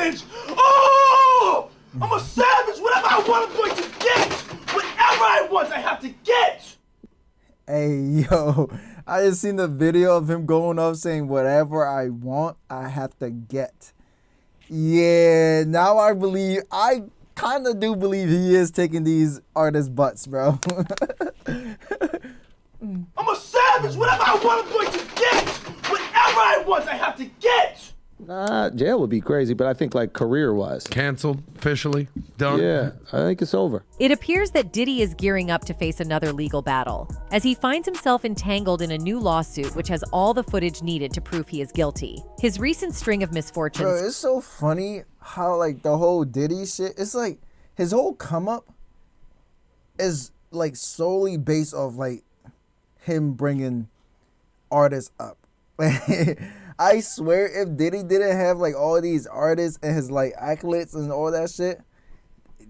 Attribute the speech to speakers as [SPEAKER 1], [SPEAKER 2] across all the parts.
[SPEAKER 1] savage! Oh! I'm a savage! Whatever I want, I'm going to get! Whatever I want, I have to get!
[SPEAKER 2] Hey, yo, I just seen the video of him going up saying, whatever I want, I have to get. Yeah, now I kind of do believe he is taking these artists' butts, bro.
[SPEAKER 1] I'm a savage! Whatever I want, I'm going to get! Whatever I want, I have to get!
[SPEAKER 3] Jail would be crazy, but I think like career-wise.
[SPEAKER 4] Canceled, officially, done.
[SPEAKER 3] Yeah, I think it's over.
[SPEAKER 5] It appears that Diddy is gearing up to face another legal battle, as he finds himself entangled in a new lawsuit which has all the footage needed to prove he is guilty. His recent string of misfortunes...
[SPEAKER 2] Bro, it's so funny how, like, the whole Diddy shit, it's like, his whole come-up is, like, solely based off, like, him bringing artists up. I swear, if Diddy didn't have like all these artists and his like accolades and all that shit,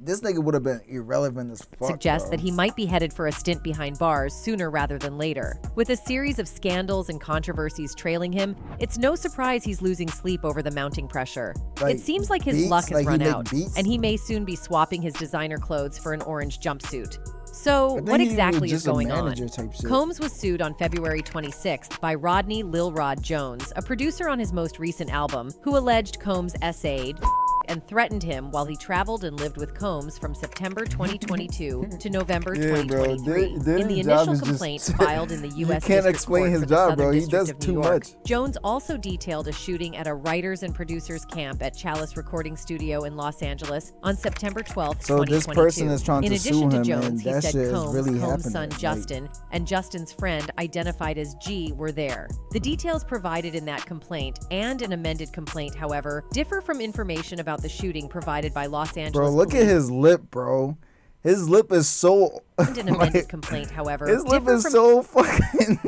[SPEAKER 2] this nigga would have been irrelevant as fuck.
[SPEAKER 5] Suggests
[SPEAKER 2] bro.
[SPEAKER 5] that he might be headed for a stint behind bars sooner rather than later. With a series of scandals and controversies trailing him, it's no surprise he's losing sleep over the mounting pressure.
[SPEAKER 2] Like,
[SPEAKER 5] it seems like his
[SPEAKER 2] beats?
[SPEAKER 5] luck has
[SPEAKER 2] Like,
[SPEAKER 5] run
[SPEAKER 2] he make
[SPEAKER 5] out,
[SPEAKER 2] beats?
[SPEAKER 5] and he may soon be swapping his designer clothes for an orange jumpsuit. So,
[SPEAKER 2] I think
[SPEAKER 5] what
[SPEAKER 2] he was
[SPEAKER 5] exactly is
[SPEAKER 2] just a
[SPEAKER 5] going on?
[SPEAKER 2] manager type shit.
[SPEAKER 5] Combs was sued on February 26th by Rodney Lil Rod Jones, a producer on his most recent album, who alleged Combs essayed and threatened him while he traveled and lived with Combs from September 2022 to November 2023. In the initial complaint filed in the U.S.
[SPEAKER 2] You can't
[SPEAKER 5] District
[SPEAKER 2] explain
[SPEAKER 5] Court
[SPEAKER 2] his
[SPEAKER 5] for the
[SPEAKER 2] job,
[SPEAKER 5] Southern
[SPEAKER 2] bro. He
[SPEAKER 5] District
[SPEAKER 2] does
[SPEAKER 5] of New
[SPEAKER 2] too
[SPEAKER 5] York,
[SPEAKER 2] much.
[SPEAKER 5] Jones also detailed a shooting at a writers and producers camp at Chalice Recording Studio in Los Angeles on September 12th,
[SPEAKER 2] So
[SPEAKER 5] 2022.
[SPEAKER 2] this person is trying
[SPEAKER 5] in
[SPEAKER 2] to
[SPEAKER 5] addition
[SPEAKER 2] sue
[SPEAKER 5] to
[SPEAKER 2] him,
[SPEAKER 5] Jones,
[SPEAKER 2] and
[SPEAKER 5] he
[SPEAKER 2] that
[SPEAKER 5] said
[SPEAKER 2] shit is
[SPEAKER 5] Combs,
[SPEAKER 2] really
[SPEAKER 5] Combs'
[SPEAKER 2] happening.
[SPEAKER 5] son
[SPEAKER 2] Like-
[SPEAKER 5] Justin, and Justin's friend, identified as G, were there. The details provided in that complaint and an amended complaint, however, differ from information about the shooting provided by Los Angeles
[SPEAKER 2] Bro, look
[SPEAKER 5] police.
[SPEAKER 2] at his lip, bro. His lip is so...
[SPEAKER 5] And an amended
[SPEAKER 2] like,
[SPEAKER 5] complaint, however,
[SPEAKER 2] his lip
[SPEAKER 5] differ
[SPEAKER 2] is
[SPEAKER 5] from
[SPEAKER 2] so fucking...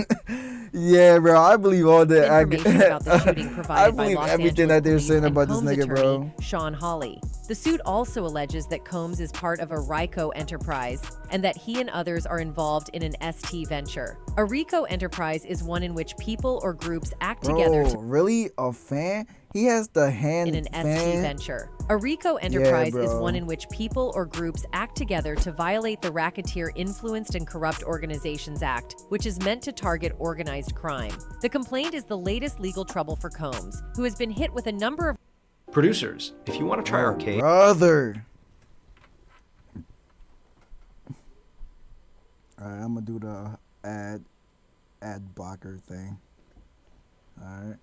[SPEAKER 2] Yeah, bro, I believe all the...
[SPEAKER 5] information about the shooting
[SPEAKER 2] I
[SPEAKER 5] provided by
[SPEAKER 2] believe
[SPEAKER 5] Los
[SPEAKER 2] everything
[SPEAKER 5] Angeles
[SPEAKER 2] that they're
[SPEAKER 5] police
[SPEAKER 2] saying
[SPEAKER 5] and
[SPEAKER 2] about this
[SPEAKER 5] Combs'
[SPEAKER 2] nigga,
[SPEAKER 5] attorney,
[SPEAKER 2] bro.
[SPEAKER 5] Sean Hawley. The suit also alleges that Combs is part of a RICO enterprise and that he and others are involved in an ST venture. A RICO enterprise is one in which people or groups act together
[SPEAKER 2] Bro,
[SPEAKER 5] to
[SPEAKER 2] really? A fan? He has the hand
[SPEAKER 5] in an
[SPEAKER 2] fan?
[SPEAKER 5] ST venture. A RICO enterprise is
[SPEAKER 2] bro.
[SPEAKER 5] one in which people or groups act together to violate the Racketeer Influenced and Corrupt Organizations Act, which is meant to target organized crime. The complaint is the latest legal trouble for Combs, who has been hit with a number of
[SPEAKER 6] Producers, if you want to try our cake.
[SPEAKER 2] Brother. Alright, I'm gonna do the ad blocker thing. Alright.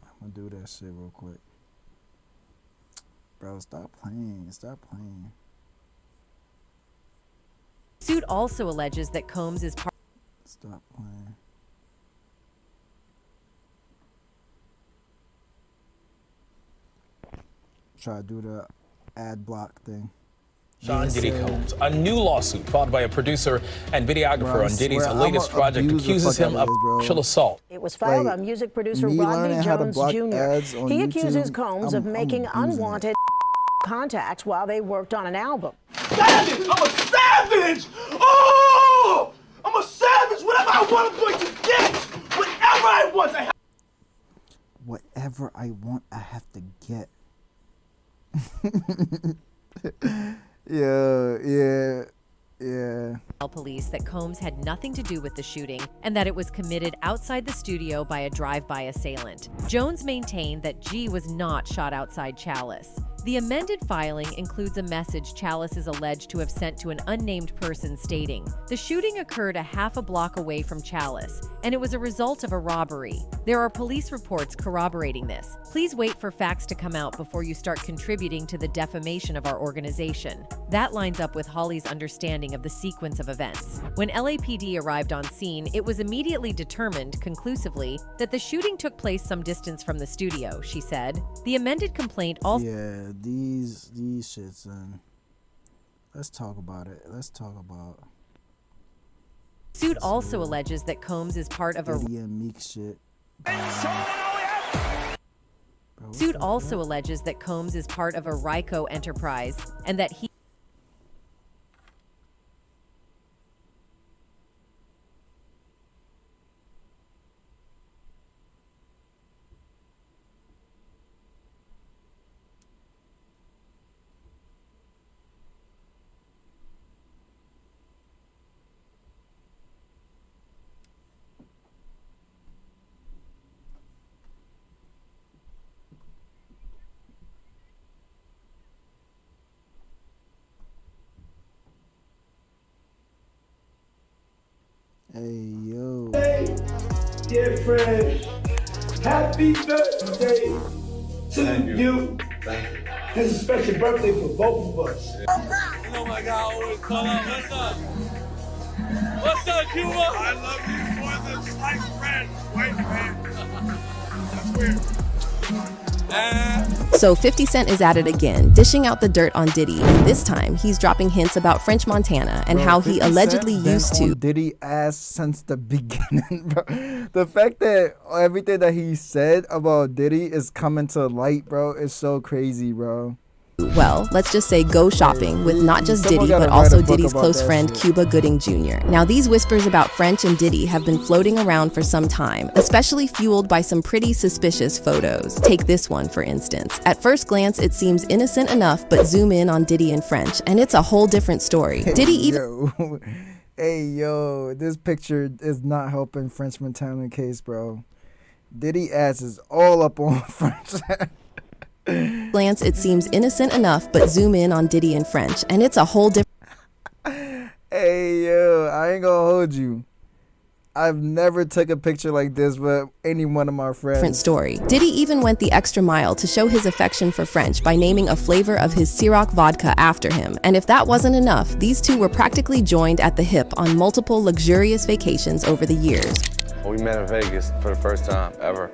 [SPEAKER 2] I'm gonna do that shit real quick. Bro, stop playing. Stop playing.
[SPEAKER 5] suit also alleges that Combs is part
[SPEAKER 2] Stop playing. Try to do the ad block thing.
[SPEAKER 7] Sean Diddy Combs. A new lawsuit filed by a producer and videographer
[SPEAKER 2] Bro, I
[SPEAKER 7] on Diddy's
[SPEAKER 2] swear,
[SPEAKER 7] latest
[SPEAKER 2] I'ma
[SPEAKER 7] project
[SPEAKER 2] abuse the
[SPEAKER 7] accuses
[SPEAKER 2] fuck
[SPEAKER 7] him
[SPEAKER 2] out
[SPEAKER 7] of
[SPEAKER 2] of this, bro.
[SPEAKER 7] sexual assault.
[SPEAKER 8] It was filed
[SPEAKER 2] Like,
[SPEAKER 8] by music producer
[SPEAKER 2] me
[SPEAKER 8] Rodney
[SPEAKER 2] learning how to
[SPEAKER 8] Jones
[SPEAKER 2] block
[SPEAKER 8] Jr.
[SPEAKER 2] ads on
[SPEAKER 8] He accuses
[SPEAKER 2] YouTube,
[SPEAKER 8] Combs of
[SPEAKER 2] I'm
[SPEAKER 8] making
[SPEAKER 2] abusing it.
[SPEAKER 8] unwanted contacts while they worked on an album.
[SPEAKER 1] Savage! I'm a savage! Oh! I'm a savage! Whatever I want, I'm going to get! Whatever I want, I have.
[SPEAKER 2] Whatever I want, I have to get. Yeah.
[SPEAKER 5] police that Combs had nothing to do with the shooting and that it was committed outside the studio by a drive-by assailant. Jones maintained that G was not shot outside Chalice. The amended filing includes a message Chalice is alleged to have sent to an unnamed person stating, "The shooting occurred a half a block away from Chalice, and it was a result of a robbery. There are police reports corroborating this. Please wait for facts to come out before you start contributing to the defamation of our organization." That lines up with Hawley's understanding of the sequence of events. When LAPD arrived on scene, it was immediately determined, conclusively, that the shooting took place some distance from the studio, she said. The amended complaint also
[SPEAKER 2] Yeah, these shits, and let's talk about it. Let's talk about
[SPEAKER 5] suit also alleges that Combs is part of a
[SPEAKER 2] Diddy and Meek shit. Bro, what
[SPEAKER 5] suit
[SPEAKER 2] the
[SPEAKER 5] also
[SPEAKER 2] fuck?
[SPEAKER 5] alleges that Combs is part of a RICO enterprise and that he
[SPEAKER 2] Hey, yo.
[SPEAKER 1] Dear friend, happy birthday to you. This is a special birthday for both of us.
[SPEAKER 9] Oh my God, always call out. What's up? What's up, Cuba? I love you more than sliced bread, white man. That's weird.
[SPEAKER 10] So 50 Cent is at it again, dishing out the dirt on Diddy, and this time he's dropping hints about French Montana and how he
[SPEAKER 2] 50
[SPEAKER 10] allegedly
[SPEAKER 2] Cent been
[SPEAKER 10] used to.
[SPEAKER 2] on Diddy ass since the beginning, bro. The fact that everything that he said about Diddy is coming to light, bro, is so crazy, bro.
[SPEAKER 10] Well, let's just say go shopping with not just
[SPEAKER 2] Someone
[SPEAKER 10] Diddy,
[SPEAKER 2] gotta
[SPEAKER 10] but
[SPEAKER 2] write
[SPEAKER 10] also
[SPEAKER 2] a book
[SPEAKER 10] Diddy's
[SPEAKER 2] about
[SPEAKER 10] close
[SPEAKER 2] that
[SPEAKER 10] friend,
[SPEAKER 2] shit.
[SPEAKER 10] Cuba Gooding Jr. Now, these whispers about French and Diddy have been floating around for some time, especially fueled by some pretty suspicious photos. Take this one, for instance. At first glance, it seems innocent enough, but zoom in on Diddy and French, and it's a whole different story. Diddy even...
[SPEAKER 2] Yo. Hey, yo, this picture is not helping French Montana case, bro. Diddy ass is all up on French.
[SPEAKER 10] glance, it seems innocent enough, but zoom in on Diddy and French, and it's a whole
[SPEAKER 2] Hey, yo, I ain't gonna hold you. I've never took a picture like this with any one of my friends.
[SPEAKER 10] different story. Diddy even went the extra mile to show his affection for French by naming a flavor of his Ciroc vodka after him. And if that wasn't enough, these two were practically joined at the hip on multiple luxurious vacations over the years.
[SPEAKER 11] We met in Vegas for the first time ever.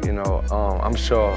[SPEAKER 11] You know, I'm sure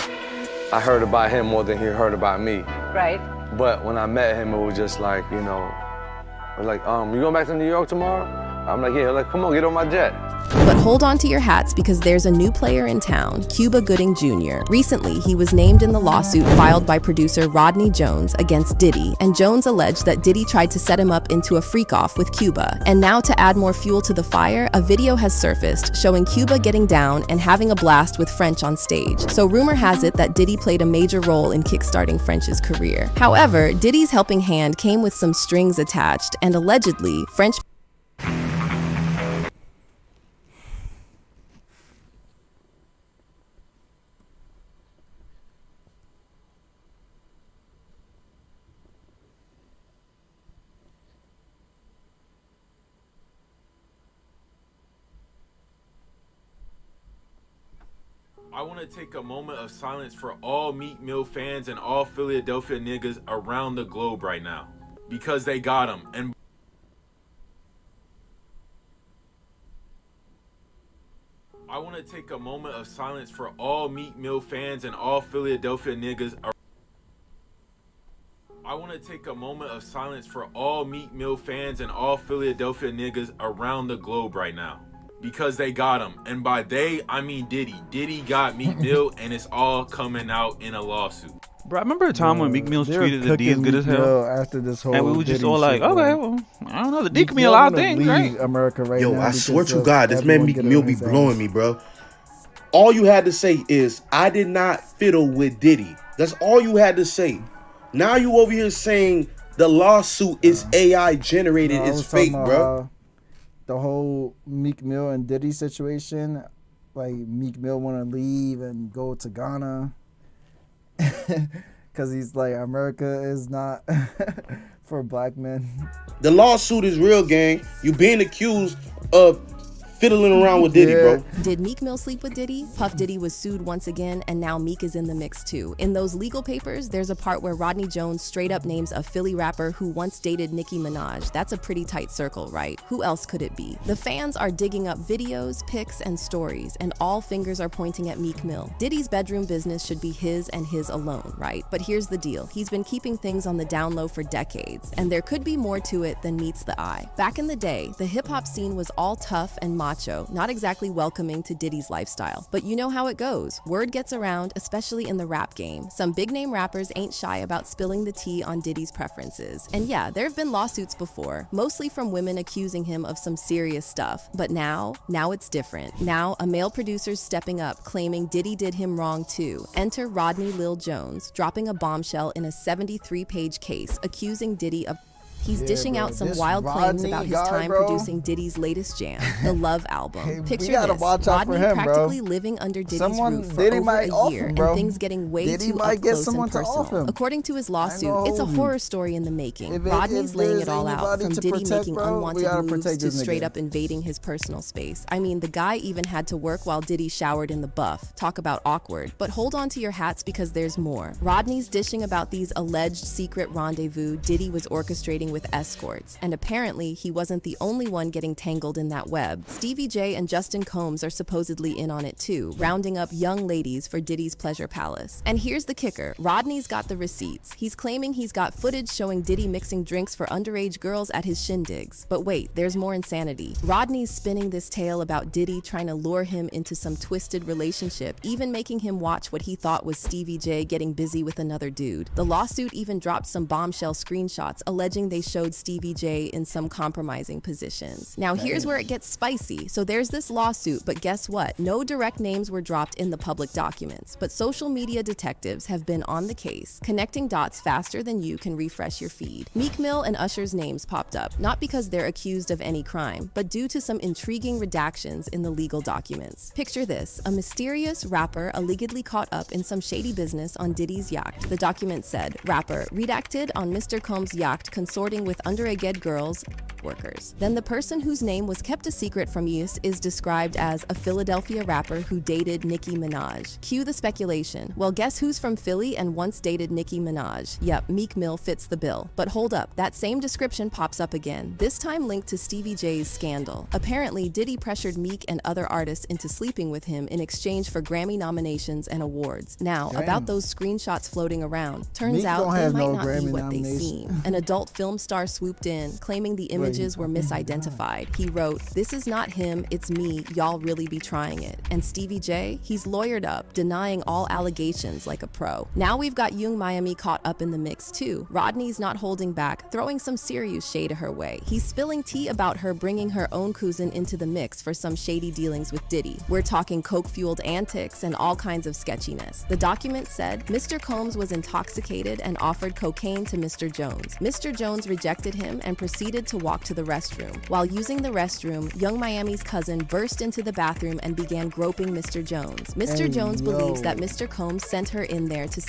[SPEAKER 11] I heard about him more than he heard about me.
[SPEAKER 8] Right.
[SPEAKER 11] But when I met him, it was just like, you know, I was like, you going back to New York tomorrow? I'm like, yeah, like, come on, get on my jet.
[SPEAKER 10] But hold on to your hats because there's a new player in town, Cuba Gooding Jr. Recently, he was named in the lawsuit filed by producer Rodney Jones against Diddy, and Jones alleged that Diddy tried to set him up into a freak-off with Cuba. And now, to add more fuel to the fire, a video has surfaced showing Cuba getting down and having a blast with French on stage. So rumor has it that Diddy played a major role in kickstarting French's career. However, Diddy's helping hand came with some strings attached, and allegedly, French
[SPEAKER 12] I want to take a moment of silence for all Meek Mill fans and all Philadelphia niggas around the globe right now. Because they got him. And I want to take a moment of silence for all Meek Mill fans and all Philadelphia niggas. I want to take a moment of silence for all Meek Mill fans and all Philadelphia niggas around the globe right now. Because they got him. And by they, I mean Diddy. Diddy got Meek Mill, and it's all coming out in a lawsuit.
[SPEAKER 13] Bro, I remember a time when Meek Mill treated the D as good as hell.
[SPEAKER 2] After this whole
[SPEAKER 13] and we were just
[SPEAKER 2] Diddy
[SPEAKER 13] all like,
[SPEAKER 2] shit,
[SPEAKER 13] okay, well, I don't know. The D can mean a lot of things, right?
[SPEAKER 2] America right
[SPEAKER 1] Yo,
[SPEAKER 2] now
[SPEAKER 1] I swear
[SPEAKER 2] because
[SPEAKER 1] to God, this man Meek Mill be blowing me, bro. All you had to say is, I did not fiddle with Diddy. That's all you had to say. Now you over here saying the lawsuit is AI generated, it's fake, bro.
[SPEAKER 2] The whole Meek Mill and Diddy situation, like Meek Mill want to leave and go to Ghana because he's like, America is not for black men.
[SPEAKER 1] The lawsuit is real, gang. You being accused of fiddling around with Diddy, bro.
[SPEAKER 10] Did Meek Mill sleep with Diddy? Puff Diddy was sued once again, and now Meek is in the mix too. In those legal papers, there's a part where Rodney Jones straight up names a Philly rapper who once dated Nicki Minaj. That's a pretty tight circle, right? Who else could it be? The fans are digging up videos, pics, and stories, and all fingers are pointing at Meek Mill. Diddy's bedroom business should be his and his alone, right? But here's the deal. He's been keeping things on the down low for decades, and there could be more to it than meets the eye. Back in the day, the hip-hop scene was all tough and macho, not exactly welcoming to Diddy's lifestyle. But you know how it goes. Word gets around, especially in the rap game. Some big-name rappers ain't shy about spilling the tea on Diddy's preferences. And yeah, there have been lawsuits before, mostly from women accusing him of some serious stuff. But now it's different. Now, a male producer's stepping up, claiming Diddy did him wrong too. Enter Rodney Lil Jones, dropping a bombshell in a 73-page case, accusing Diddy of He's dishing out some wild claims about his time producing Diddy's latest jam, the Love album. Picture this, Rodney practically living under Diddy's roof for over a year, and things getting way too up close and personal. According to his lawsuit, it's a horror story in the making. Rodney's laying it all out, from Diddy making unwanted moves to straight up invading his personal space. I mean, the guy even had to work while Diddy showered in the buff. Talk about awkward. But hold on to your hats because there's more. Rodney's dishing about these alleged secret rendezvous Diddy was orchestrating with escorts, and apparently he wasn't the only one getting tangled in that web. Stevie J and Justin Combs are supposedly in on it too, rounding up young ladies for Diddy's pleasure palace. And here's the kicker, Rodney's got the receipts. He's claiming he's got footage showing Diddy mixing drinks for underage girls at his shindigs. But wait, there's more insanity. Rodney's spinning this tale about Diddy trying to lure him into some twisted relationship, even making him watch what he thought was Stevie J getting busy with another dude. The lawsuit even dropped some bombshell screenshots alleging they showed Stevie J in some compromising positions. Now here's where it gets spicy. So there's this lawsuit, but guess what? No direct names were dropped in the public documents, but social media detectives have been on the case, connecting dots faster than you can refresh your feed. Meek Mill and Usher's names popped up, not because they're accused of any crime, but due to some intriguing redactions in the legal documents. Picture this, a mysterious rapper allegedly caught up in some shady business on Diddy's yacht. The document said, rapper redacted on Mr. Combs' yacht consorting with underage girls workers. Then the person whose name was kept a secret from use is described as a Philadelphia rapper who dated Nicki Minaj. Cue the speculation. Well, guess who's from Philly and once dated Nicki Minaj? Yep, Meek Mill fits the bill. But hold up, that same description pops up again, this time linked to Stevie J's scandal. Apparently, Diddy pressured Meek and other artists into sleeping with him in exchange for Grammy nominations and awards. Now, about those screenshots floating around, turns out they might not be what they seem. An adult film star swooped in, claiming the images were misidentified. He wrote, "This is not him, it's me, y'all really be trying it." And Stevie J, he's lawyered up, denying all allegations like a pro. Now we've got Young Miami caught up in the mix too. Rodney's not holding back, throwing some serious shade her way. He's spilling tea about her bringing her own cousin into the mix for some shady dealings with Diddy. We're talking coke-fueled antics and all kinds of sketchiness. The document said, Mr. Combs was intoxicated and offered cocaine to Mr. Jones. Mr. Jones rejected him and proceeded to walk to the restroom. While using the restroom, Young Miami's cousin burst into the bathroom and began groping Mr. Jones. Mr. Jones believes that Mr. Combs sent her in there to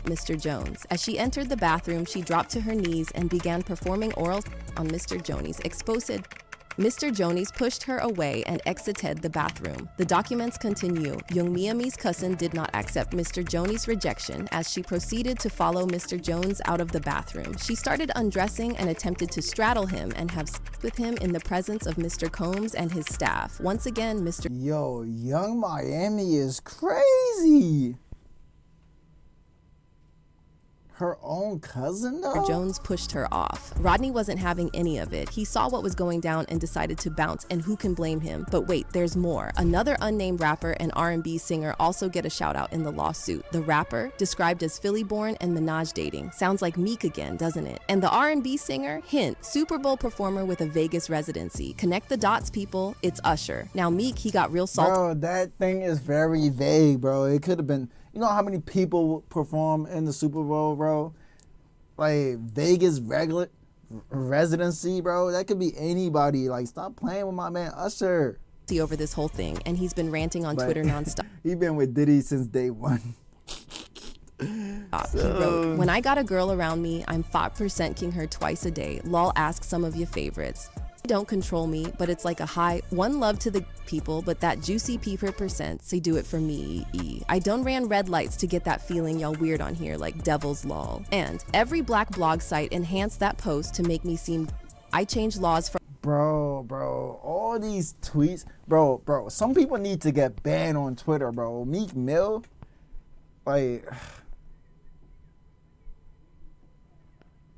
[SPEAKER 10] Mr. Jones. As she entered the bathroom, she dropped to her knees and began performing oral on Mr. Jones' exposed. Mr. Jones pushed her away and exited the bathroom. The documents continue. Young Miami's cousin did not accept Mr. Jones' rejection as she proceeded to follow Mr. Jones out of the bathroom. She started undressing and attempted to straddle him and have sex with him in the presence of Mr. Combs and his staff. Once again, Mr.
[SPEAKER 2] Yo, Young Miami is crazy. Her own cousin, though?
[SPEAKER 10] Jones pushed her off. Rodney wasn't having any of it. He saw what was going down and decided to bounce, and who can blame him? But wait, there's more. Another unnamed rapper and R&B singer also get a shout out in the lawsuit. The rapper, described as Philly-born and Minaj dating. Sounds like Meek again, doesn't it? And the R&B singer, hint, Super Bowl performer with a Vegas residency. Connect the dots, people. It's Usher. Now Meek, he got real salty.
[SPEAKER 2] Bro, that thing is very vague, bro. It could have been... You know how many people perform in the Super Bowl, bro? Like, Vegas residency, bro. That could be anybody. Like, stop playing with my man Usher.
[SPEAKER 10] Over this whole thing, and he's been ranting on Twitter nonstop.
[SPEAKER 2] He's been with Diddy since day one.
[SPEAKER 10] He wrote, "When I got a girl around me, I'm 5% king her twice a day. Lol, ask some of your favorites. Don't control me, but it's like a high one love to the people, but that juicy peeper percent, say do it for me. I done ran red lights to get that feeling y'all weird on here like devil's lol. And every black blog site enhanced that post to make me seem I changed laws for
[SPEAKER 2] Bro, all these tweets, bro, some people need to get banned on Twitter, bro. Meek Mill, like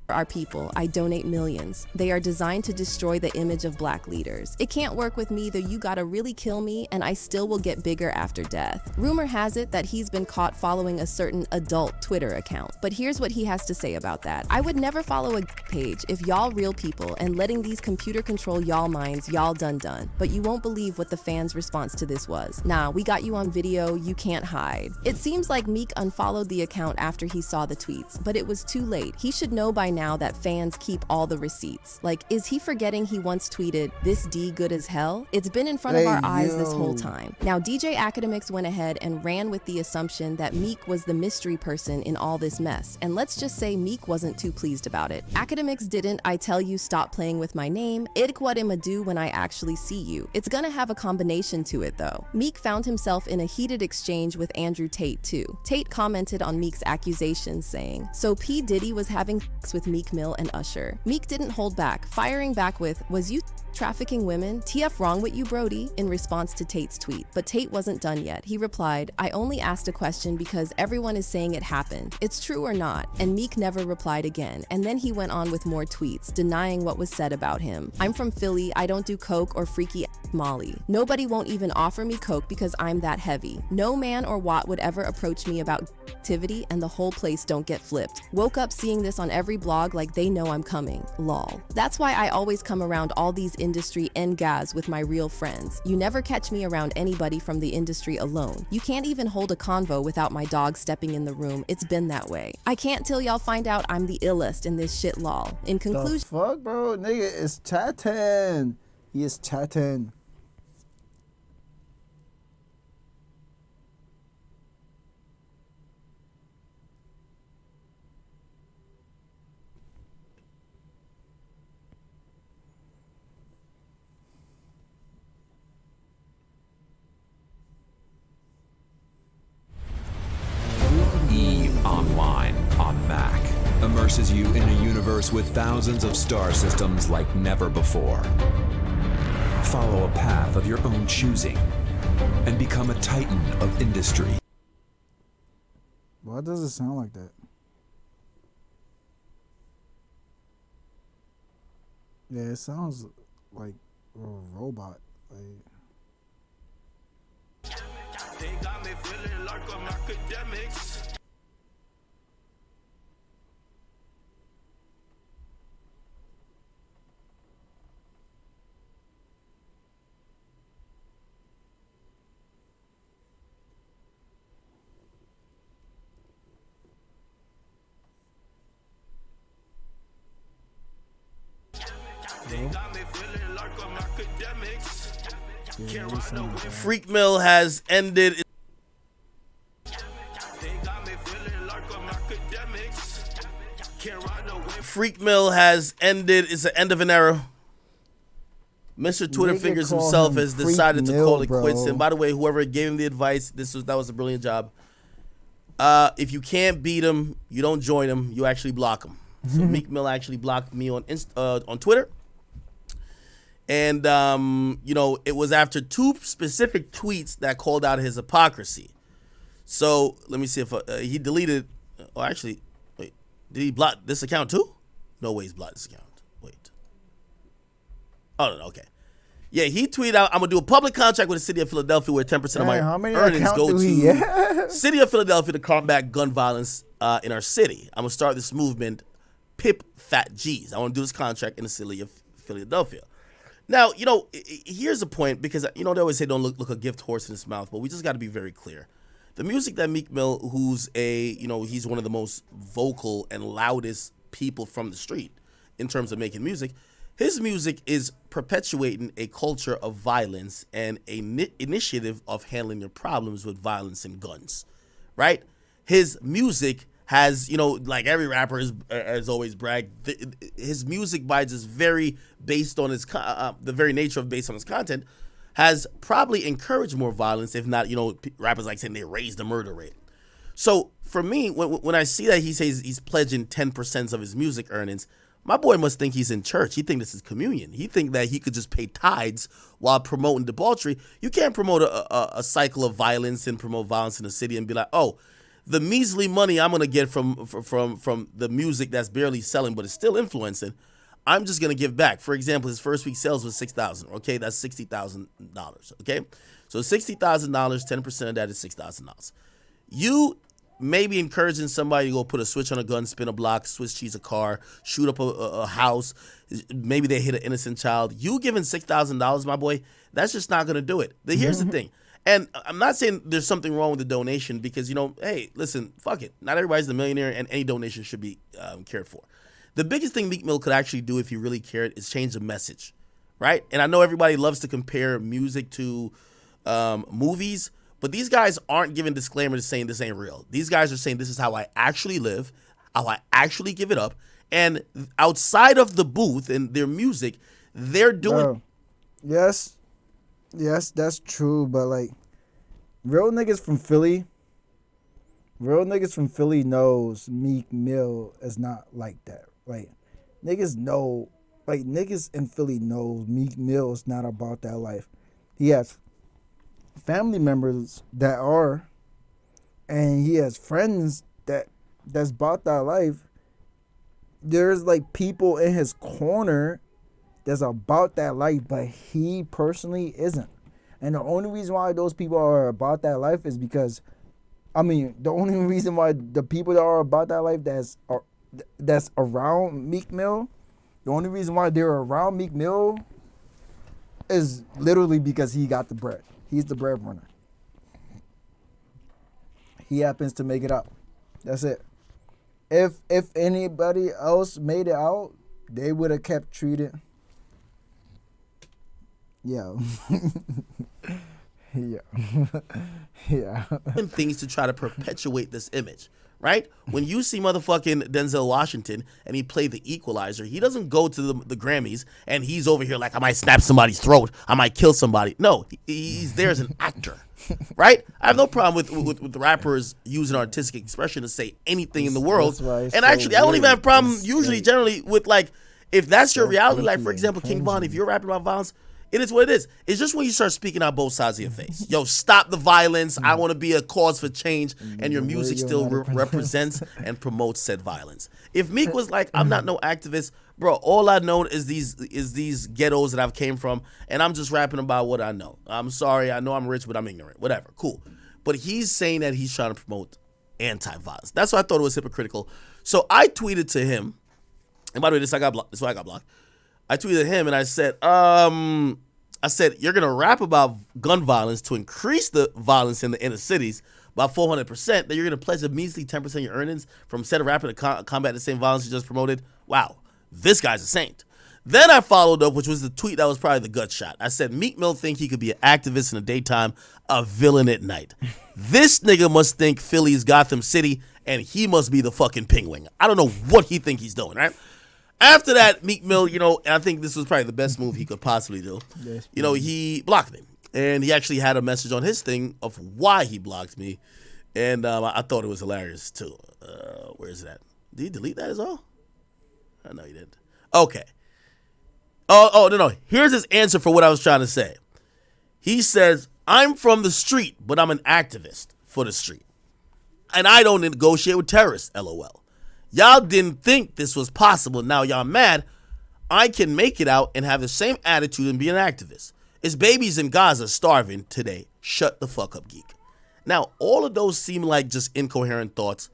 [SPEAKER 10] our people, I donate millions. They are designed to destroy the image of black leaders. It can't work with me, though you gotta really kill me, and I still will get bigger after death." Rumor has it that he's been caught following a certain adult Twitter account. But here's what he has to say about that. "I would never follow a page if y'all real people and letting these computer control y'all minds, y'all done. But you won't believe what the fans' response to this was. Nah, we got you on video, you can't hide." It seems like Meek unfollowed the account after he saw the tweets, but it was too late. He should know by now now that fans keep all the receipts. Like, is he forgetting he once tweeted, "This D good as hell"? It's been in front of our eyes this whole time. Now, DJ Academics went ahead and ran with the assumption that Meek was the mystery person in all this mess. And let's just say Meek wasn't too pleased about it. Academics didn't "I tell you stop playing with my name, it what I'ma do when I actually see you." It's gonna have a combination to it though. Meek found himself in a heated exchange with Andrew Tate too. Tate commented on Meek's accusations saying, "So P. Diddy was having sex with Meek Mill and Usher." Meek didn't hold back, firing back with, "Was you trafficking women? TF wrong with you, Brody," in response to Tate's tweet. But Tate wasn't done yet. He replied, "I only asked a question because everyone is saying it happened. It's true or not?" And Meek never replied again. And then he went on with more tweets, denying what was said about him. "I'm from Philly. I don't do coke or freaky Molly. Nobody won't even offer me coke because I'm that heavy. No man or Watt would ever approach me about activity, and the whole place don't get flipped. Woke up seeing this on every blog like they know I'm coming. Lol. That's why I always come around all these industry ngas with my real friends. You never catch me around anybody from the industry alone. You can't even hold a convo without my dog stepping in the room. It's been that way. I can't till y'all find out I'm the illest in this shit lol." In conclusion,
[SPEAKER 2] the fuck, bro? Nigga is chatting. He is chatting.
[SPEAKER 14] Online on Mac immerses you in a universe with thousands of star systems like never before. Follow a path of your own choosing and become a titan of industry.
[SPEAKER 2] Why does it sound like that? Yeah, it sounds like a robot. Like,
[SPEAKER 9] They got me feeling like I'm academics.
[SPEAKER 1] Freak Mill has ended. Freak Mill has ended. It's the end of an era. Mr. Twitter Fingers himself has decided to call it quits. And by the way, whoever gave him the advice, that was a brilliant job. If you can't beat him, you don't join him. You actually block him. So Meek Mill actually blocked me on Twitter. And, it was after two specific tweets that called out his hypocrisy. So let me see if he deleted. Oh, actually, wait. Did he block this account too? No way he's blocked this account. Wait. Oh, no, okay. Yeah, he tweeted out, "I'm going to do a public contract with the city of Philadelphia where 10% of my earnings go to city of Philadelphia to combat gun violence in our city. I'm going to start this movement, Pip Fat G's. I want to do this contract in the city of Philadelphia." Now, here's the point, because, they always say don't look a gift horse in his mouth, but we just got to be very clear. The music that Meek Mill, who's he's one of the most vocal and loudest people from the street in terms of making music, his music is perpetuating a culture of violence and an initiative of handling your problems with violence and guns, right? His music has, like every rapper has always bragged, his music by just very based on his, the very nature of based on his content, has probably encouraged more violence, if not, rappers like saying they raised the murder rate. So for me, when I see that he says he's pledging 10% of his music earnings, my boy must think he's in church. He think this is communion. He think that he could just pay tithes while promoting debauchery. You can't promote a cycle of violence and promote violence in the city and be like, oh, the measly money I'm gonna get from the music that's barely selling but is still influencing, I'm just gonna give back. For example, his first week sales was $6,000. Okay, that's $60,000. Okay, so $60,000, 10% of that is $6,000. You may be encouraging somebody to go put a switch on a gun, spin a block, Swiss cheese a car, shoot up a house. Maybe they hit an innocent child. You giving $6,000, my boy, that's just not gonna do it. Here's the thing. And I'm not saying there's something wrong with the donation because, hey, listen, fuck it. Not everybody's the millionaire and any donation should be cared for.
[SPEAKER 15] The biggest thing Meek Mill could actually do if he really cared is change the message, right? And I know everybody loves to compare music to movies, but these guys aren't giving disclaimers saying this ain't real. These guys are saying this is how I actually live, how I actually give it up. And outside of the booth and their music, they're doing...
[SPEAKER 2] Bro, yes, that's true, but like, real niggas from Philly knows Meek Mill is not like that. Like, niggas in Philly knows Meek Mill is not about that life. He has family members that are, and he has friends that's about that life. There's like people in his corner that's about that life, but he personally isn't. And the only reason why those people are about that life is because, the only reason why the people that are about that life that's around Meek Mill, the only reason why they're around Meek Mill is literally because he got the bread. He's the breadwinner. He happens to make it out. That's it. If anybody else made it out, they would have kept treating. Yeah. Yeah.
[SPEAKER 15] Things to try to perpetuate this image, right? When you see motherfucking Denzel Washington and he played the Equalizer, he doesn't go to the Grammys and he's over here like, I might snap somebody's throat, I might kill somebody. No, he's there as an actor, right? I have no problem with the rappers using artistic expression to say anything in the world. And actually, I don't even have a problem generally with like, if that's your reality, like for example, King Von, if you're rapping about violence, it is what it is. It's just when you start speaking out both sides of your face. Yo, stop the violence. I want to be a cause for change. And your music still represents and promotes said violence. If Meek was like, I'm not no activist, bro, all I know is these ghettos that I've came from, and I'm just rapping about what I know. I'm sorry, I know I'm rich, but I'm ignorant. Whatever, cool. But he's saying that he's trying to promote anti-violence. That's why I thought it was hypocritical. So I tweeted to him, and by the way, this is why I got blocked. I tweeted him and I said, you're going to rap about gun violence to increase the violence in the inner cities by 400%, then you're going to pledge a measly 10% of your earnings from instead of rapping to combat the same violence you just promoted. Wow, this guy's a saint. Then I followed up, which was the tweet that was probably the gut shot. I said, Meek Mill think he could be an activist in the daytime, a villain at night. This nigga must think Philly's Gotham City and he must be the fucking penguin. I don't know what he think he's doing, right? After that, Meek Mill, and I think this was probably the best move he could possibly do. Yes, he blocked me. And he actually had a message on his thing of why he blocked me. And I thought it was hilarious, too. Where is that? Did he delete that as well? I know he didn't. Okay. Oh, no. Here's his answer for what I was trying to say. He says, I'm from the street, but I'm an activist for the street. And I don't negotiate with terrorists, LOL. Y'all didn't think this was possible. Now y'all mad. I can make it out and have the same attitude and be an activist. It's babies in Gaza starving today. Shut the fuck up, geek. Now, all of those seem like just incoherent thoughts.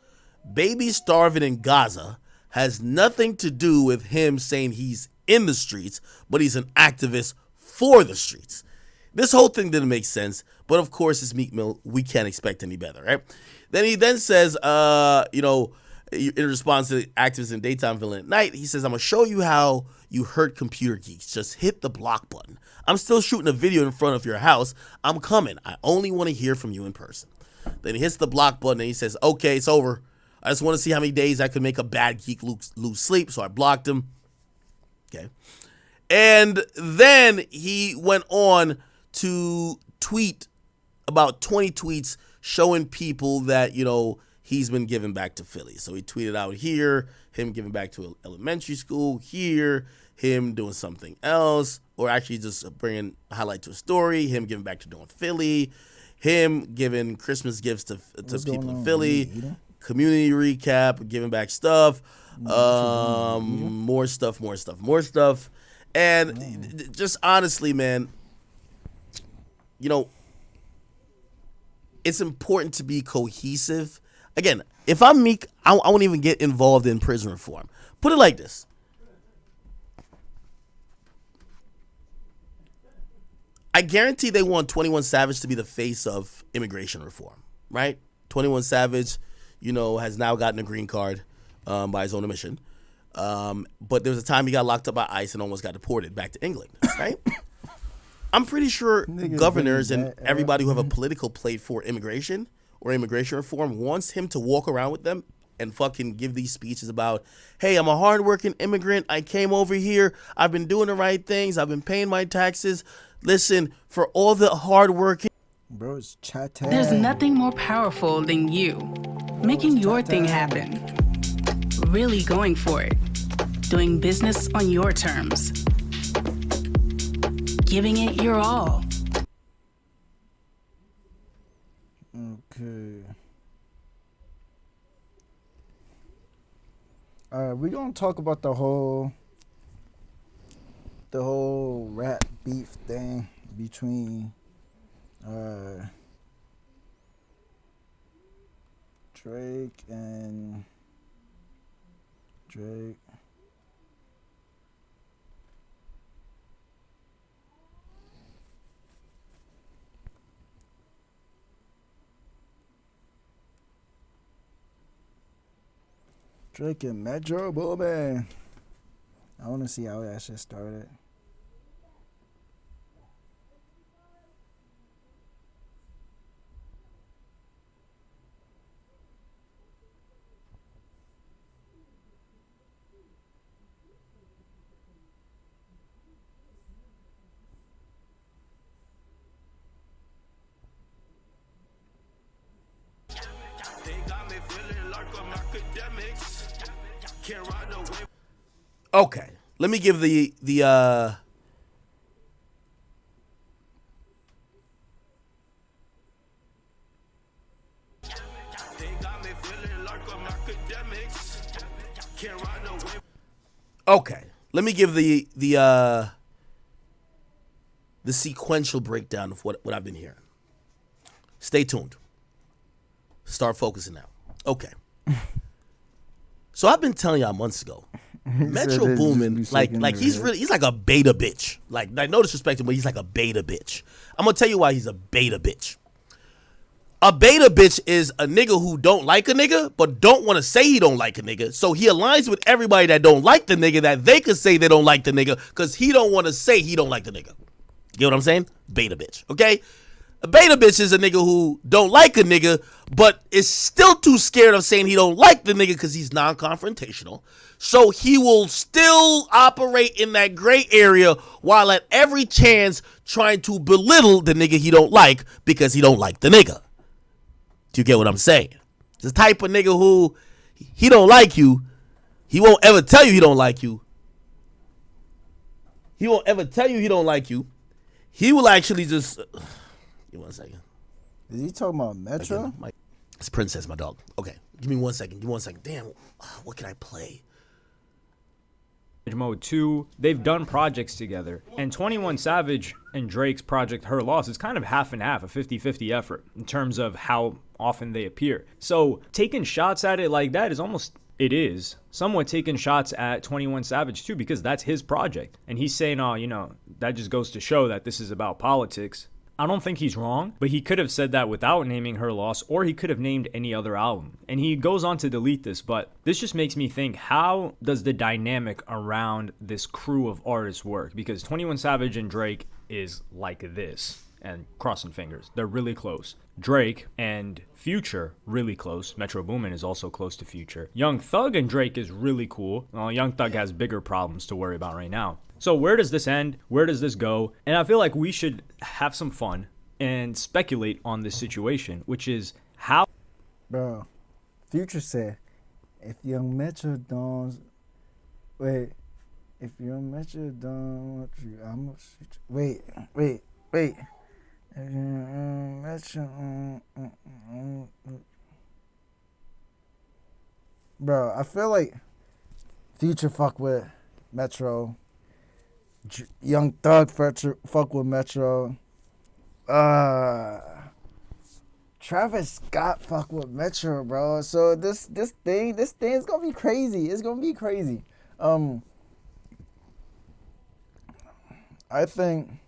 [SPEAKER 15] Babies starving in Gaza has nothing to do with him saying he's in the streets, but he's an activist for the streets. This whole thing didn't make sense, but of course it's Meek Mill. We can't expect any better, right? Then he says, in response to the activists in daytime, villain at night, he says, I'm going to show you how you hurt computer geeks. Just hit the block button. I'm still shooting a video in front of your house. I'm coming. I only want to hear from you in person. Then he hits the block button and he says, okay, it's over. I just want to see how many days I could make a bad geek lose sleep. So I blocked him. Okay. And then he went on to tweet about 20 tweets showing people that, he's been giving back to Philly. So he tweeted out here, him giving back to elementary school, here, him doing something else, or actually just bringing a highlight to a story, him giving back to North Philly, him giving Christmas gifts to people in Philly, community recap, giving back stuff, more stuff. And just honestly, man, it's important to be cohesive. Again, if I'm Meek, I won't even get involved in prison reform. Put it like this. I guarantee they want 21 Savage to be the face of immigration reform, right? 21 Savage, has now gotten a green card by his own admission. But there was a time he got locked up by ICE and almost got deported back to England, right? I'm pretty sure governors and everybody who have a political plate for immigration or immigration reform wants him to walk around with them and fucking give these speeches about, hey, I'm a hardworking immigrant. I came over here. I've been doing the right things. I've been paying my taxes. Listen, for all the hardworking.
[SPEAKER 2] Bro, it's chatting.
[SPEAKER 16] There's nothing more powerful than you making your thing happen. Really going for it. Doing business on your terms. Giving it your all.
[SPEAKER 2] Okay. We're gonna talk about the whole rap beef thing between Drake and Drake. Drake and Metro Boomin. I want to see how that shit started.
[SPEAKER 15] Okay, let me give the Okay, let me give the sequential breakdown of what I've been hearing. Stay tuned. Start focusing now. Okay. So I've been telling y'all months ago, Metro Boomin, like he's like a beta bitch. Like no disrespect to him, but he's like a beta bitch. I'm gonna tell you why he's a beta bitch. A beta bitch is a nigga who don't like a nigga, but don't want to say he don't like a nigga. So he aligns with everybody that don't like the nigga that they could say they don't like the nigga because he don't want to say he don't like the nigga. You know what I'm saying? Beta bitch, okay? A beta bitch is a nigga who don't like a nigga, but is still too scared of saying he don't like the nigga because he's non-confrontational. So he will still operate in that gray area while at every chance trying to belittle the nigga he don't like because he don't like the nigga. Do you get what I'm saying? The type of nigga who he don't like you, he won't ever tell you he don't like you. He won't ever tell you he don't like you. He will actually just... Give me 1 second.
[SPEAKER 2] Is he talking about Metro?
[SPEAKER 15] Again, it's Princess, my dog. Okay, give me 1 second. Give me 1 second. Damn, what can I play?
[SPEAKER 17] Mode 2, they've done projects together, and 21 Savage and Drake's project Her Loss is kind of half and half, a 50-50 effort in terms of how often they appear. So taking shots at it like that is almost, it is somewhat taking shots at 21 Savage too, because that's his project, and he's saying, oh, you know, that just goes to show that this is about politics. I don't think he's wrong, but he could have said that without naming Her Loss, or he could have named any other album. And he goes on to delete this, but this just makes me think, how does the dynamic around this crew of artists work? Because 21 Savage and Drake is like this, and crossing fingers, they're really close. Drake and Future, really close. Metro Boomin is also close to Future. Young Thug and Drake is really cool. Well, Young Thug has bigger problems to worry about right now. So where does this end? Where does this go? And I feel like we should have some fun and speculate on this situation, which is how...
[SPEAKER 2] Bro, Future said, if Young Metro don't... Wait. If Young Metro don't... I'm... Wait. Metro... Bro, I feel like Future fuck with Metro... Young Thug fuck with Metro. Travis Scott fuck with Metro, bro. So this thing is gonna be crazy. It's gonna be crazy. I think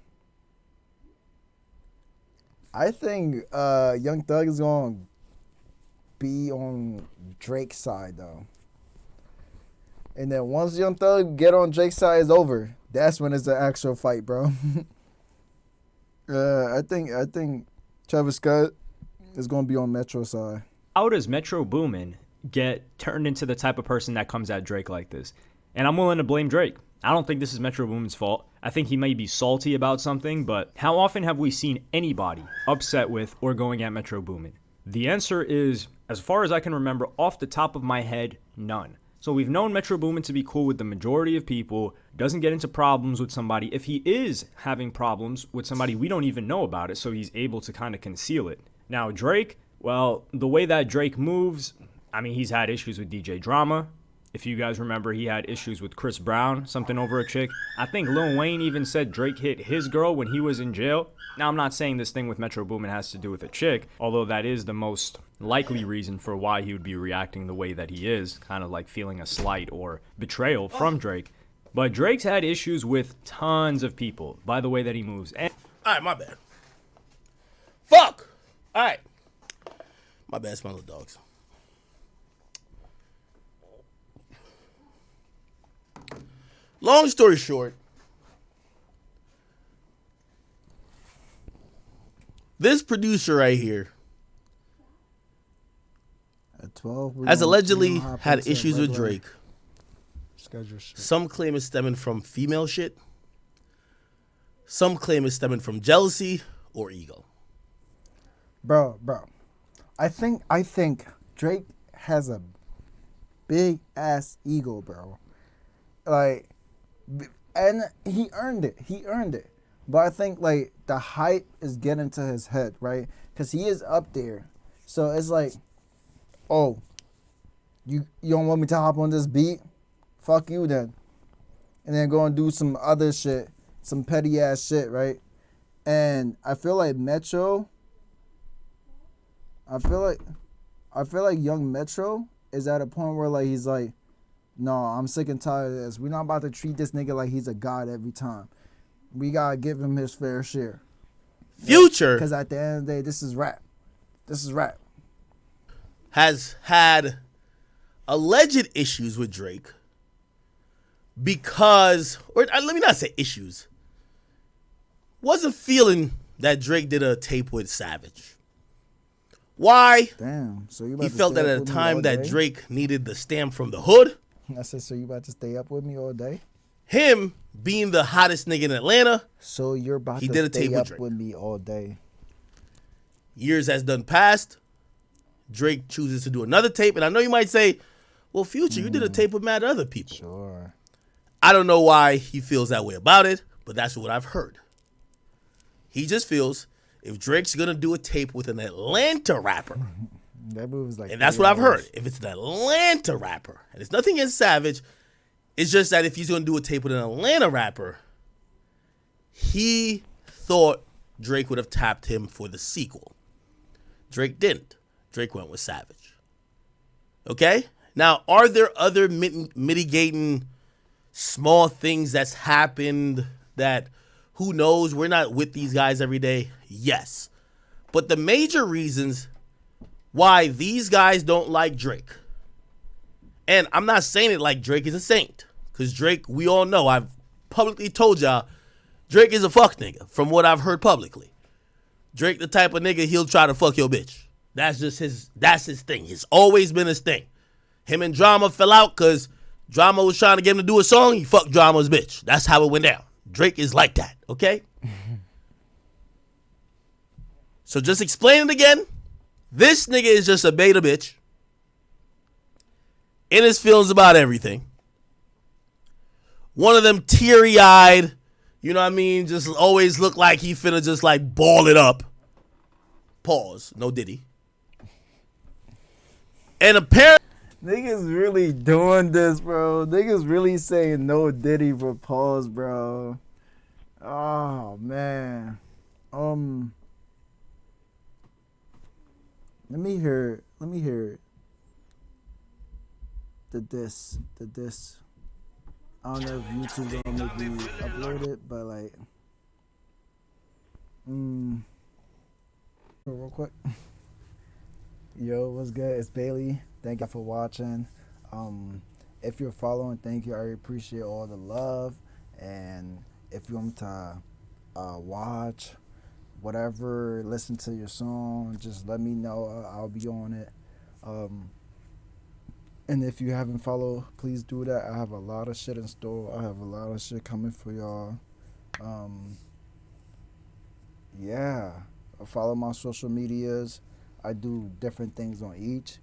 [SPEAKER 2] Young Thug is gonna be on Drake's side though. And then once Young Thug get on Drake's side, it's over. That's when it's the actual fight, bro. I think Travis Scott is gonna be on Metro's side.
[SPEAKER 17] How does Metro Boomin get turned into the type of person that comes at Drake like this? And I'm willing to blame Drake. I don't think this is Metro Boomin's fault. I think he may be salty about something, but how often have we seen anybody upset with or going at Metro Boomin? The answer is, as far as I can remember, off the top of my head, none. So we've known Metro Boomin to be cool with the majority of people, doesn't get into problems with somebody. If he is having problems with somebody, we don't even know about it, so he's able to kind of conceal it. Now, Drake, well, the way that Drake moves, I mean, he's had issues with DJ Drama. If you guys remember, he had issues with Chris Brown, something over a chick. I think Lil Wayne even said Drake hit his girl when he was in jail. Now, I'm not saying this thing with Metro Boomin has to do with a chick, although that is the most likely reason for why he would be reacting the way that he is, kind of like feeling a slight or betrayal from Drake. But Drake's had issues with tons of people by the way that he moves. And
[SPEAKER 15] all right, my bad. Fuck. All right. My bad, it's my little dogs. Long story short, this producer right here
[SPEAKER 2] At 12,
[SPEAKER 15] has allegedly had issues with Drake.
[SPEAKER 2] Schedule shit.
[SPEAKER 15] Some claim it's stemming from female shit. Some claim it's stemming from jealousy or ego.
[SPEAKER 2] Bro. I think Drake has a big ass ego, bro. Like, and he earned it. But I think like the hype is getting to his head, right? Because he is up there. So it's like, oh, you don't want me to hop on this beat? Fuck you then. And then go and do some other shit, some petty ass shit, right? And I feel like Metro, I feel like young Metro is at a point where like he's like, no, I'm sick and tired of this. We're not about to treat this nigga like he's a god every time. We gotta give him his fair share.
[SPEAKER 15] Future,
[SPEAKER 2] because at the end of the day, this is rap.
[SPEAKER 15] Has had alleged issues with Drake because, or let me not say issues, wasn't feeling that Drake did a tape with Savage. Why?
[SPEAKER 2] Damn. So you about
[SPEAKER 15] he
[SPEAKER 2] to
[SPEAKER 15] felt
[SPEAKER 2] stay
[SPEAKER 15] that
[SPEAKER 2] up
[SPEAKER 15] at a
[SPEAKER 2] with me
[SPEAKER 15] time
[SPEAKER 2] all
[SPEAKER 15] that
[SPEAKER 2] day?
[SPEAKER 15] Drake needed the stamp from the hood.
[SPEAKER 2] I said, so you about to stay up with me all day?
[SPEAKER 15] Him being the hottest nigga in Atlanta.
[SPEAKER 2] So you're about
[SPEAKER 15] he
[SPEAKER 2] to
[SPEAKER 15] did a
[SPEAKER 2] stay
[SPEAKER 15] tape with
[SPEAKER 2] up
[SPEAKER 15] Drake.
[SPEAKER 2] with me all day.
[SPEAKER 15] Years has done passed. Drake chooses to do another tape. And I know you might say, well, Future, you did a tape with mad other people.
[SPEAKER 2] Sure.
[SPEAKER 15] I don't know why he feels that way about it, but that's what I've heard. He just feels if Drake's going to do a tape with an Atlanta rapper,
[SPEAKER 2] that movie's like,
[SPEAKER 15] and that's what I've heard. If it's an Atlanta rapper, and it's nothing against Savage, it's just that if he's going to do a tape with an Atlanta rapper, he thought Drake would have tapped him for the sequel. Drake didn't. Drake went with Savage. Okay? Now, are there other mitigating small things that's happened that, who knows, we're not with these guys every day? Yes. But the major reasons why these guys don't like Drake, and I'm not saying it like Drake is a saint, because Drake, we all know, I've publicly told y'all, Drake is a fuck nigga, from what I've heard publicly. Drake the type of nigga, he'll try to fuck your bitch. That's just that's his thing. It's always been his thing. Him and Drama fell out because Drama was trying to get him to do a song. He fucked Drama's bitch. That's how it went down. Drake is like that, okay? So just explain it again. This nigga is just a beta bitch. In his feelings about everything. One of them teary-eyed, you know what I mean? Just always look like he finna just like ball it up. Pause. No Diddy. And apparently,
[SPEAKER 2] niggas really doing this, bro. Niggas really saying no Diddy for pause, bro. Oh man. Let me hear the diss. I don't know if YouTube gonna make me upload it, but like, real quick. Yo, what's good? It's Bailey. Thank you for watching. if you're following, thank you. I appreciate all the love. And if you want to watch whatever, listen to your song, just let me know. I'll be on it. And if you haven't followed, please do that. I have a lot of shit in store. I have a lot of shit coming for y'all. Yeah. Follow my social medias. I do different things on each.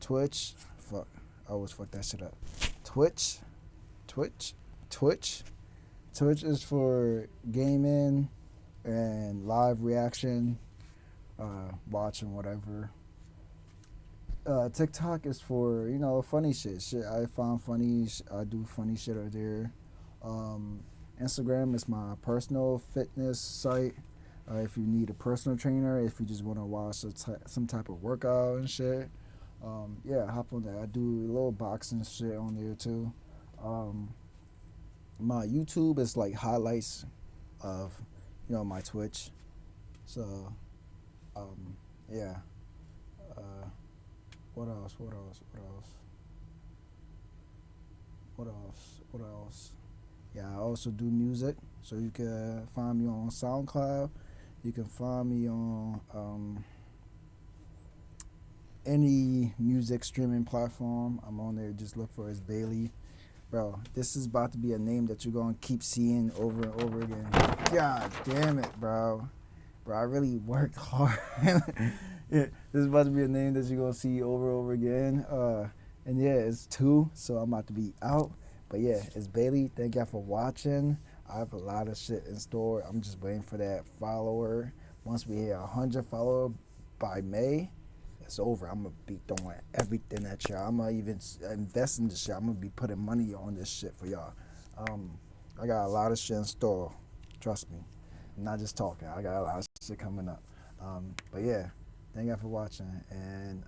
[SPEAKER 2] Twitch. Fuck. I always fuck that shit up. Twitch. Twitch is for gaming and live reaction, watching whatever. TikTok is for, funny shit. I find funny. I do funny shit out there. Instagram is my personal fitness site. If you need a personal trainer, if you just want to watch some type of workout and shit, hop on there. I do a little boxing shit on there too. My YouTube is like highlights of, my Twitch. So, yeah. What else? Yeah, I also do music, so you can find me on SoundCloud. You can find me on any music streaming platform. I'm on there. Just look for It's Bailey. Bro, this is about to be a name that you're going to keep seeing over and over again. God damn it, bro. Bro, I really worked hard. This is about to be a name that you're going to see over and over again. And yeah, it's 2, so I'm about to be out. But yeah, it's Bailey. Thank y'all for watching. I have a lot of shit in store. I'm just waiting for that follower. Once we hit 100 followers by May, it's over. I'm going to be throwing everything at y'all. I'm going to even invest in this shit. I'm going to be putting money on this shit for y'all. I got a lot of shit in store. Trust me. I'm not just talking. I got a lot of shit coming up. But yeah, thank y'all for watching. And